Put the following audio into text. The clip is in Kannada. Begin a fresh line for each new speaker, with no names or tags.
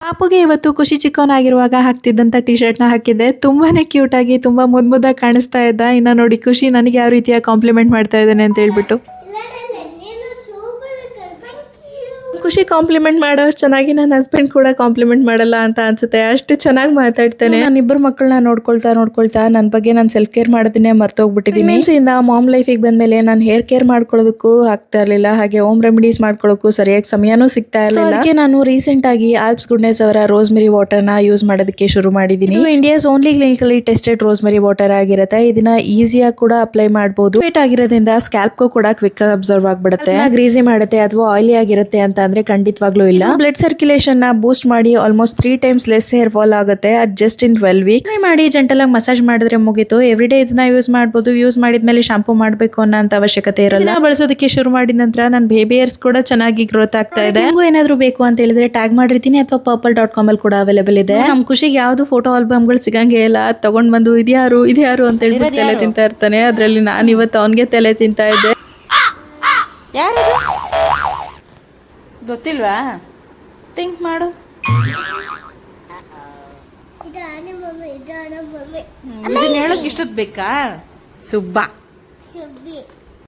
ಪಾಪುಗೆ ಇವತ್ತು ಖುಷಿ ಚಿಕ್ಕವನಾಗಿರುವಾಗ ಹಾಕ್ತಿದ್ದಂಥ ಟಿ ಶರ್ಟ್ನ ಹಾಕಿದ್ದೆ. ತುಂಬಾನೇ ಕ್ಯೂಟ್ ಆಗಿ ತುಂಬಾ ಮುದ್ದಾಗಿ ಕಾಣಿಸ್ತಾ ಇದ್ದ. ಇನ್ನ ನೋಡಿ ಖುಷಿ ನನಗೆ ಯಾವ ರೀತಿಯ ಕಾಂಪ್ಲಿಮೆಂಟ್ ಮಾಡ್ತಾ ಇದ್ದಾನೆ ಅಂತ ಹೇಳ್ಬಿಟ್ಟು. ಖುಷಿ ಕಾಂಪ್ಲಿಮೆಂಟ್ ಮಾಡೋ ಚೆನ್ನಾಗಿ ನನ್ನ ಹಸ್ಬೆಂಡ್ ಕೂಡ ಕಾಂಪ್ಲಿಮೆಂಟ್ ಮಾಡಲ್ಲ ಅಂತ ಅನ್ಸುತ್ತೆ. ಅಷ್ಟು ಚೆನ್ನಾಗಿ ಮಾತಾಡ್ತಾನೆ. ನಾನು ಇಬ್ಬರು ಮಕ್ಕಳನ್ನ ನೋಡ್ಕೊಳ್ತಾ ನನ್ನ ಬಗ್ಗೆ ನಾನು ಸೆಲ್ಫ್ ಕೇರ್ ಮಾಡೋದನ್ನೇ ಮರ್ತೋಗ್ಬಿಟ್ಟಿದ್ದೀನಿ. ಇಂದ ಮಾಮ್ ಲೈಫಿಗೆ ಬಂದ್ಮೇಲೆ ನಾನು ಹೇರ್ ಕೇರ್ ಮಾಡ್ಕೊಳ್ಳೋದಕ್ಕೂ ಆಗ್ತಾ ಇರಲಿಲ್ಲ, ಹಾಗೆ ಹೋಮ್ ರೆಮಿಡೀಸ್ ಮಾಡ್ಕೊಳ್ಳೋಕ್ಕೂ ಸರಿಯಾಗಿ ಸಮಯನೂ ಸಿಗ್ತಾ ಇರಲಿಲ್ಲ. ಅದಕ್ಕೆ ನಾನು ರೀಸೆಂಟ್ ಆಗಿ ಆಲ್ಪ್ಸ್ ಗುಡ್ನೆಸ್ ಅವರ ರೋಸ್ಮೆರಿ ವಾಟರ್ನ ಯೂಸ್ ಮಾಡೋದಕ್ಕೆ ಶುರು ಮಾಡಿದ್ದೀನಿ. India's only clinically tested rosemary water ಆಗಿರುತ್ತೆ. ಇದನ್ನ ಈಸಿಯಾಗಿ ಕೂಡ ಅಪ್ಲೈ ಮಾಡಬಹುದು. ವೇಟ್ ಆಗಿರೋದ್ರಿಂದ ಸ್ಕ್ಯಾಲ್ಪ್ಗೂ ಕೂಡ ಕ್ವಿಕ್ ಆಗಿ ಅಬ್ಸರ್ವ್ ಆಗ್ಬಿಡುತ್ತೆ. ಗ್ರೀಸಿ ಮಾಡುತ್ತೆ ಅಥವಾ ಆಯಿಲಿ ಆಗಿರುತ್ತೆ ಅಂತ ಅಂದ್ರೆ ಖಂಡಿತವಾಗ್ಲೂ ಇಲ್ಲ. ಬ್ಲಡ್ ಸರ್ಕ್ಯುಲೇಷನ್ ನ ಬೂಸ್ಟ್ ಮಾಡಿ almost 3 times less hair fall ಆಗುತ್ತೆ ಅಟ್ ಜಸ್ಟ್ ಇನ್ 12 weeks. ಮಾಡಿ ಜೆಂಟಲ್ ಆಗಿ ಮಸಾಜ್ ಮಾಡಿದ್ರೆ ಮುಗೀತು. ಎವ್ರಿ ಡೇ ಇದನ್ನ ಯೂಸ್ ಮಾಡಬಹುದು. ಯೂಸ್ ಮಾಡಿದ್ಮೇಲೆ ಶಾಂಪೂ ಮಾಡಬೇಕು ಅನ್ನೋ ಅವಶ್ಯಕತೆ ಇರಲ್ಲ. ಬಳಸೋದಕ್ಕೆ ಶುರು ಮಾಡಿದ ನಂತರ ನನ್ನ ಬೇಬಿ ಹೇರ್ಸ್ ಕೂಡ ಚೆನ್ನಾಗಿ ಗ್ರೋತ್ ಆಗ್ತಾ ಇದೆ. ನಿಮಗೂ ಏನಾದ್ರು ಬೇಕು ಅಂತ ಹೇಳಿದ್ರೆ ಟ್ಯಾಗ್ ಮಾಡಿರ್ತೀನಿ ಅಥವಾ purple.com ಅಲ್ಲಿ ಕೂಡ ಅವೈಲೇಬಲ್ ಇದೆ. ನಮ್ ಖುಷಿಗೆ ಯಾವ್ದು ಫೋಟೋ ಆಲ್ಬಮ್ಗಳು ಸಿಗಂಗೆ ಇಲ್ಲ. ತಗೊಂಡ್ ಬಂದು ಇದ್ಯಾರು ಅಂತ ಹೇಳಿ ತಲೆ ತಿಂತಾ ಇರ್ತಾನೆ. ಅದ್ರಲ್ಲಿ ನಾನು ಇವತ್ತು ಅವನ್ಗೆ ತಲೆ ತಿಂತಾ ಇದ್ದೆ. ಗೊತ್ತಿಲ್ವಾ? ಥಿಂಕ್ ಮಾಡು. ಇದನ್ನ ಹೇಳಕ್ ಇಷ್ಟೊತ್ತು ಬೇಕಾ? ಸುಬ್ಬ